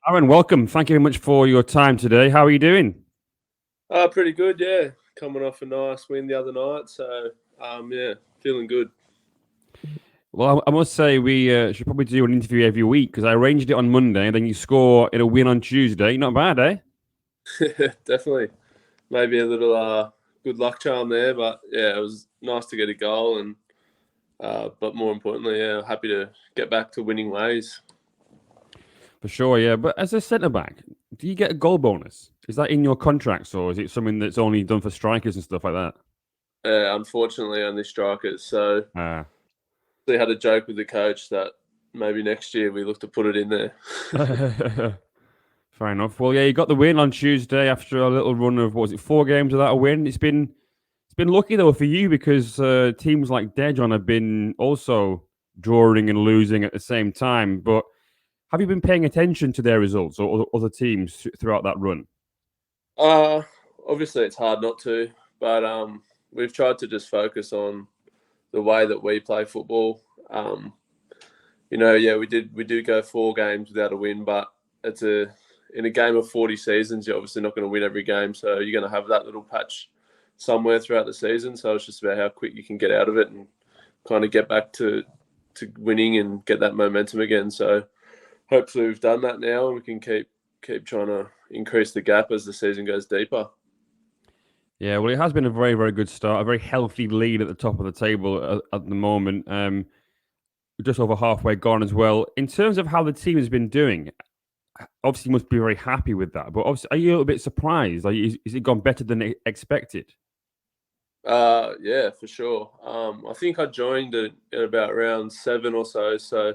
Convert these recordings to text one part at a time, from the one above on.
Aaron, welcome. Thank you very much for your time today. How are you doing? Pretty good, yeah. Coming off a nice win the other night, so yeah, feeling good. Well, I must say we should probably do an interview every week because I arranged it on Monday, and then you score in a win on Tuesday. Not bad, eh? Definitely, maybe a little good luck charm there, but yeah, it was nice to get a goal, and but more importantly, yeah, happy to get back to winning ways. For sure, yeah. But as a centre back, do you get a goal bonus? Is that in your contracts, or is it something that's only done for strikers and stuff like that? Unfortunately, only strikers. So Ah. we had a joke with the coach that maybe next year we look to put it in there. Fair enough. Well, yeah, you got the win on Tuesday after a little run of what was it, 4 games without a win. It's been lucky though for you because teams like Dejon have been also drawing and losing at the same time. But have you been paying attention to their results or other teams throughout that run? Uh Obviously it's hard not to, but we've tried to just focus on the way that we play football. Yeah, we do go 4 games without a win, but it's in a game of 40 seasons, you're obviously not going to win every game, so you're going to have that little patch somewhere throughout the season. So it's just about how quick you can get out of it and kind of get back to winning and get that momentum again. So hopefully we've done that now, and we can keep trying to increase the gap as the season goes deeper. Yeah, well, it has been a very, very good start, a very healthy lead at the top of the table at the moment. Just over halfway gone as well. In terms of how the team has been doing, obviously you must be very happy with that. But obviously, are you a little bit surprised? Is it gone better than expected? Yeah, for sure. I think I joined at about round 7 or so. So I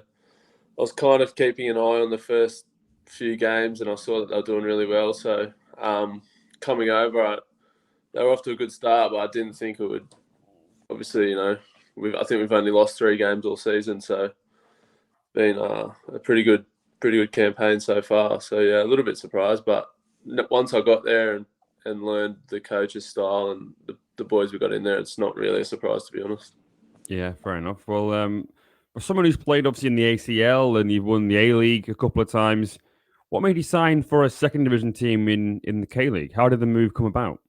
was kind of keeping an eye on the first few games, and I saw that they were doing really well. So coming over, they were off to a good start, but I didn't think it would. Obviously, I think we've only lost 3 games all season, so been a pretty good campaign so far. So yeah, a little bit surprised, but once I got there and learned the coach's style and the boys we got in there, it's not really a surprise, to be honest. Yeah, fair enough. Well, for someone who's played obviously in the ACL and you've won the A League a couple of times, what made you sign for a second division team in the K League? How did the move come about?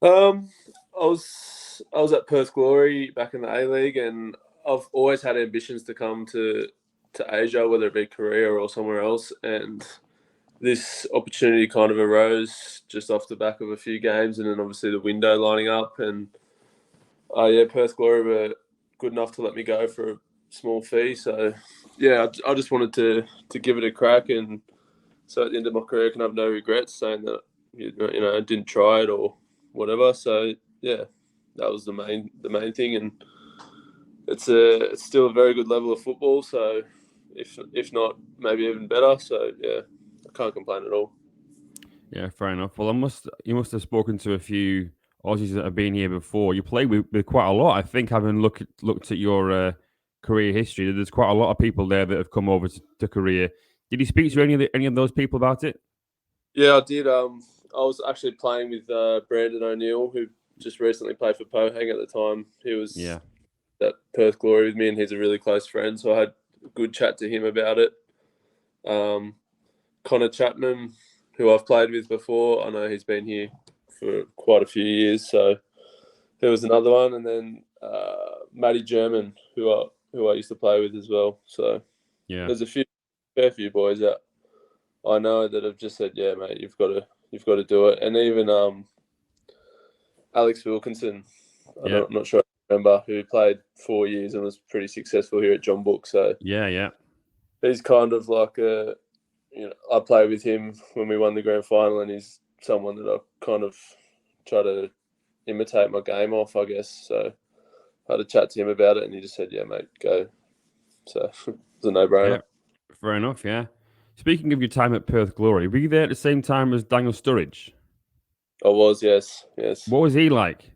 Um, I was at Perth Glory back in the A League, and I've always had ambitions to come to Asia, whether it be Korea or somewhere else. And this opportunity kind of arose just off the back of a few games, and then obviously the window lining up. And yeah, Perth Glory were good enough to let me go for a small fee. So yeah, I just wanted to give it a crack, and so at the end of my career, I can have no regrets saying that I didn't try it or whatever. So yeah, that was the main thing, and it's still a very good level of football. So if not, maybe even better. So yeah, I can't complain at all. Yeah, fair enough. Well, you must have spoken to a few Aussies that have been here before. You played with quite a lot, I think. Having looked at your career history, there's quite a lot of people there that have come over to Korea. Did you speak to any of those people about it? Yeah, I did. I was actually playing with Brandon O'Neill, who just recently played for Pohang at the time. He was Yeah. at Perth Glory with me, and he's a really close friend. So I had a good chat to him about it. Um, Connor Chapman, who I've played with before, I know he's been here for quite a few years. So there was another one, and then Matty German, who I used to play with as well. So Yeah. there's fair few boys that I know that have just said, "Yeah, mate, you've got to do it." And even Alex Wilkinson, Yeah. I'm not sure I remember, who played 4 years and was pretty successful here at John Book. So Yeah. Yeah. he's kind of like I played with him when we won the grand final, and he's someone that I kind of try to imitate my game off, I guess. So I had a chat to him about it, and he just said, "Yeah, mate, go." So it's a Yeah. no-brainer. Fair enough. Yeah. Speaking of your time at Perth Glory, were you there at the same time as Daniel Sturridge? I was, yes, yes. What was he like?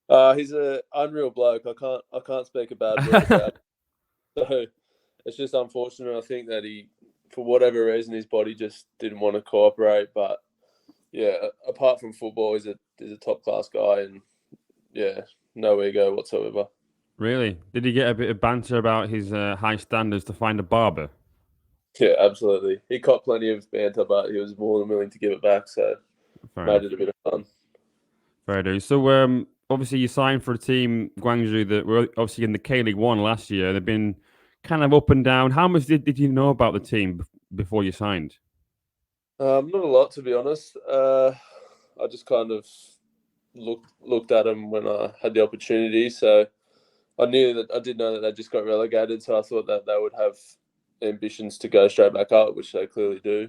He's a unreal bloke. I can't speak a bad word about him. So it's just unfortunate. I think that for whatever reason, his body just didn't want to cooperate. But yeah, apart from football, he's a top class guy, and yeah, no ego whatsoever. Really? Did he get a bit of banter about his high standards to find a barber? Yeah, absolutely. He caught plenty of banter, but he was more than willing to give it back, so Fair made enough. it a bit of fun. Fair dues. So, obviously you signed for a team, Gwangju, that were obviously in the K League One last year. They've been kind of up and down. How much did you know about the team before you signed? Not a lot, to be honest. I just kind of looked at them when I had the opportunity. So I did know that they just got relegated. So I thought that they would have ambitions to go straight back up, which they clearly do.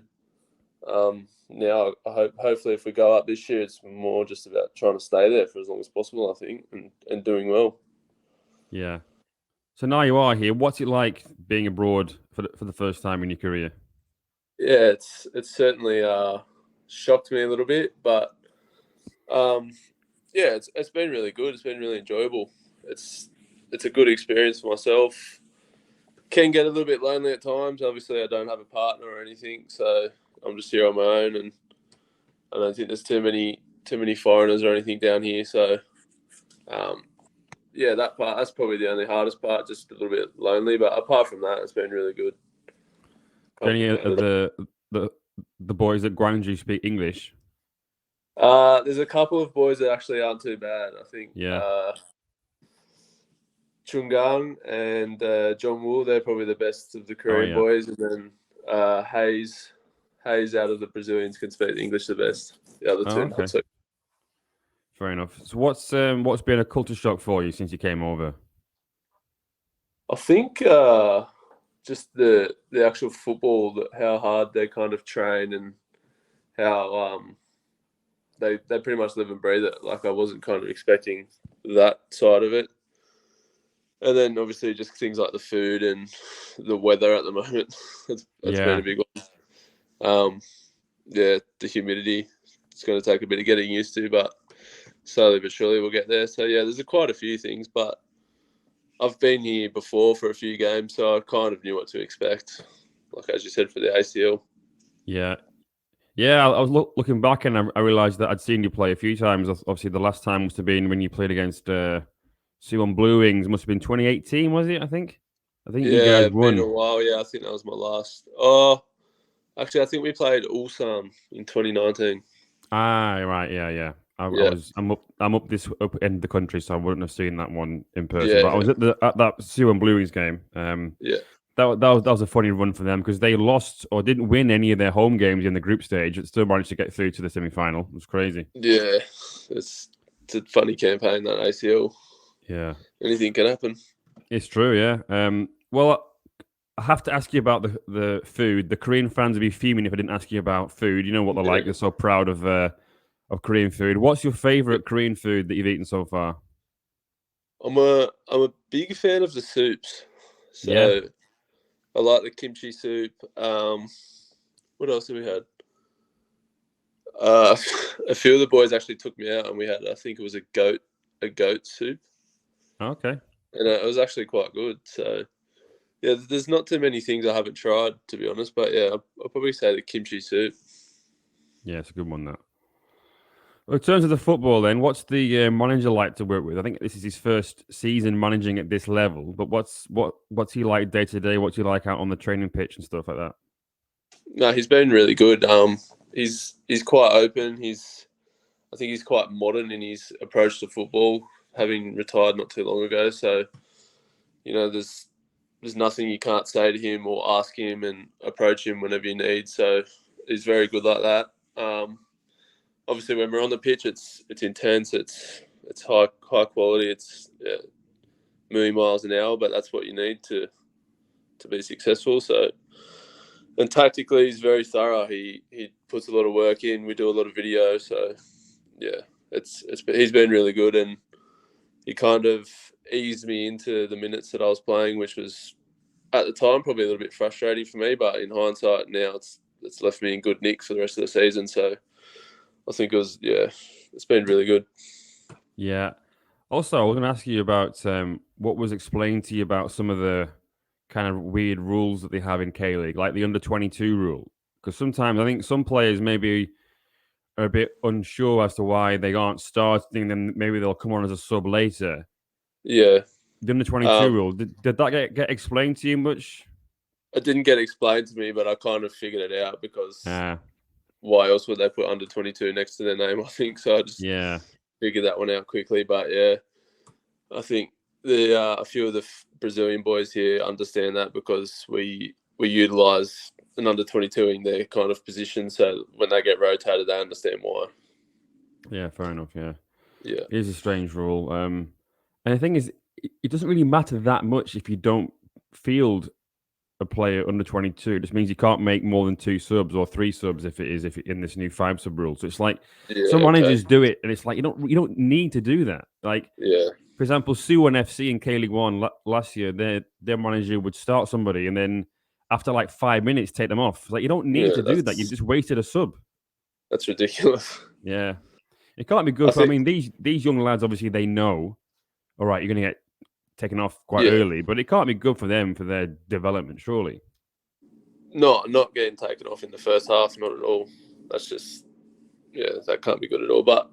Now hopefully if we go up this year, it's more just about trying to stay there for as long as possible, I think, and doing well. Yeah. So now you are here. What's it like being abroad for the first time in your career? Yeah, it's certainly shocked me a little bit, but yeah, it's been really good. It's been really enjoyable. It's a good experience for myself. Can get a little bit lonely at times. Obviously, I don't have a partner or anything, so I'm just here on my own, and I don't think there's too many foreigners or anything down here. So, um, yeah, that's probably the only hardest part. Just a little bit lonely, but apart from that, it's been really good. Do Can't any of complain at the the boys at Gwangju speak English? all. There's a couple of boys that actually aren't too bad. I think Yeah. Chungang and John Woo, they're probably the best of the Oh Korean yeah. boys, and then Hayes out of the Brazilians can speak English the best. The other Oh, two okay. not so. Fair enough. So what's been a culture shock for you since you came over? I think just the actual football, how hard they kind of train, and how they pretty much live and breathe it. Like I wasn't kind of expecting that side of it. And then obviously just things like the food and the weather at the moment. That's been Yeah. a big one. Yeah, the humidity. It's going to take a bit of getting used to, but slowly but surely we'll get there. So yeah, there's quite a few things, but I've been here before for a few games, so I kind of knew what to expect. Like as you said, for the ACL. Yeah. Yeah, I was looking back and I realized that I'd seen you play a few times. Obviously, the last time must have been when you played against Suwon Blue Wings. Must have been 2018, was it? I think. I think you guys Yeah, been a won. while. Yeah, I think that was my last. Oh, actually, I think we played Ulsan in 2019. Ah, right. Yeah, yeah. Yeah, I'm up this up in the country, so I wouldn't have seen that one in person. But I yeah, was at that Suwon Blue Wings game. yeah, That was a funny run for them because they lost or didn't win any of their home games in the group stage, but still managed to get through to the semi final. It was crazy. yeah. It's a funny campaign, that ACL. Yeah. Anything can happen. It's true, yeah. Well, I have to ask you about the food. The Korean fans would be fuming if I didn't ask you about food. You know what they're Yeah. like. They're so proud of Korean food. What's your favorite Korean food that you've eaten so far? I'm a big fan of the soups. Yeah. So I like the kimchi soup. What else have we had? Uh, a few of the boys actually took me out, and we had, I think it was a goat soup, Okay. and it was actually quite good. So yeah, there's not too many things I haven't tried, to be honest. But yeah, I'll probably say the kimchi soup. Yeah, it's a good one. That. Well, in terms of the football, then, what's the manager like to work with? I think this is his first season managing at this level. But what's he like day to day? What's he like out on the training pitch and stuff like that? No, he's been really good. He's quite open. I think he's quite modern in his approach to football, having retired not too long ago. So there's nothing you can't say to him or ask him and approach him whenever you need. So he's very good like that. Obviously, when we're on the pitch, it's intense. It's high quality. It's million miles an hour, but that's what you need to be successful. So, and tactically, he's very thorough. He puts a lot of work in. We do a lot of video. So yeah, he's been really good, and he kind of eased me into the minutes that I was playing, which was at the time probably a little bit frustrating for me. But in hindsight, now it's left me in good nick for the rest of the season. So I think it's been really good. Yeah. Also, I was going to ask you about what was explained to you about some of the kind of weird rules that they have in K League, like the under-22 rule. Because sometimes I think some players maybe are a bit unsure as to why they aren't starting, then maybe they'll come on as a sub later. Yeah. The under-22 Um, rule, did that get explained to you much? it didn't get explained to me, but I kind of figured it out because Ah, why else would they put under 22 next to their name? I think so. I just yeah. figured that one out quickly. But yeah, I think a few of the Brazilian boys here understand that because we utilise an under 22 in their kind of position. So when they get rotated, they understand why. Yeah, fair enough. Yeah. Yeah. It is a strange rule. And the thing is, it doesn't really matter that much if you don't field a player under 22. It just means you can't make more than 2 subs or 3 subs if in this new 5 sub rule. So it's like some managers do it, and it's like you don't need to do that. Like, for example, Suwon FC in K League One last year, their manager would start somebody and then after like 5 minutes take them off. It's like you don't need to do that. You've just wasted a sub. That's ridiculous. Yeah. It can't be good. I mean, these young lads, obviously, they know, all right, you're going to get taken off quite early, but it can't be good for them for their development, surely. Not getting taken off in the first half, not at all. That's just, that can't be good at all. But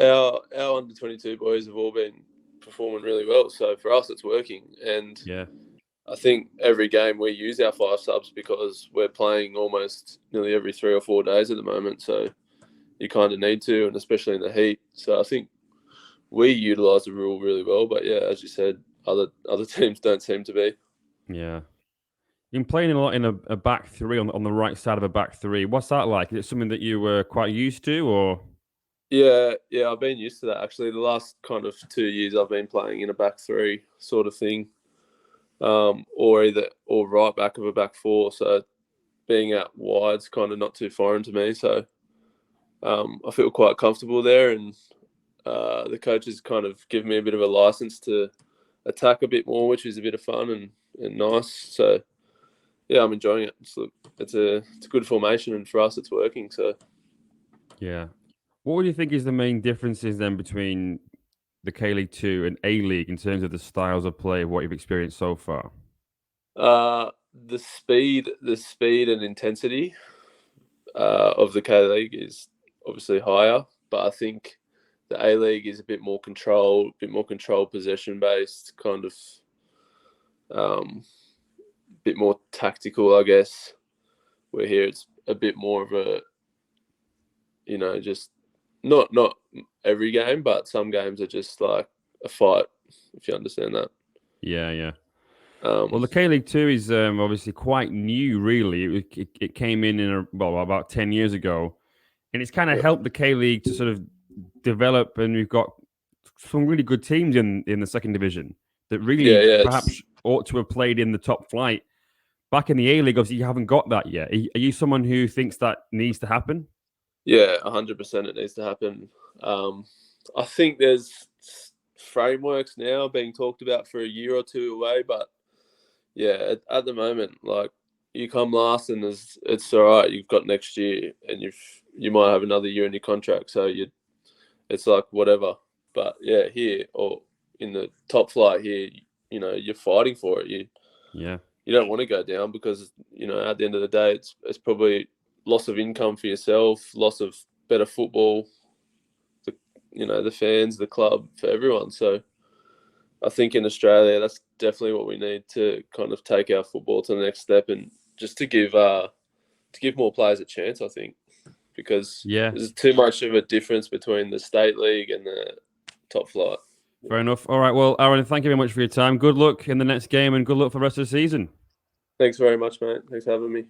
our under 22 boys have all been performing really well. So for us, it's working. And I think every game we use our 5 subs because we're playing almost nearly every 3 or 4 days at the moment. So you kind of need to, and especially in the heat. So I think we utilise the rule really well. But yeah, as you said, other teams don't seem to be. Yeah. You've been playing a lot in a back three on the right side of a back three. What's that like? Is it something that you were quite used to, or? Yeah, I've been used to that actually. The last kind of 2 years I've been playing in a back three sort of thing, or right back of a back four. So being out wide's kind of not too foreign to me. So I feel quite comfortable there, and the coaches kind of give me a bit of a license to attack a bit more, which is a bit of fun and nice. So yeah, I'm enjoying it. It's a good formation, and for us, it's working. So yeah, what would you think is the main differences then between the K League 2 and A League in terms of the styles of play, what you've experienced so far? The speed and intensity of the K League is obviously higher, but I think the A League is a bit more control, possession based, kind of bit more tactical, I guess. Where here it's a bit more of a, just not every game, but some games are just like a fight, if you understand that. Yeah. Well, the K League 2 is obviously quite new, really. It came in about 10 years ago, and it's kind of helped the K League to sort of develop, and we've got some really good teams in the second division that really perhaps ought to have played in the top flight. Back in the A League, obviously, you haven't got that yet. Are you someone who thinks that needs to happen? Yeah, 100% it needs to happen. I think there's frameworks now being talked about for a year or two away, but yeah, at the moment, like you come last and it's all right. You've got next year, and you might have another year in your contract, so it's like whatever. But yeah, here or in the top flight here, you're fighting for it. You don't want to go down because at the end of the day, it's probably loss of income for yourself, loss of better football, the fans, the club, for everyone. So I think in Australia, that's definitely what we need to kind of take our football to the next step, and just to give more players a chance, I think, because there's too much of a difference between the state league and the top flight. Fair enough. All right. Well, Aaron, thank you very much for your time. Good luck in the next game, and good luck for the rest of the season. Thanks very much, mate. Thanks for having me.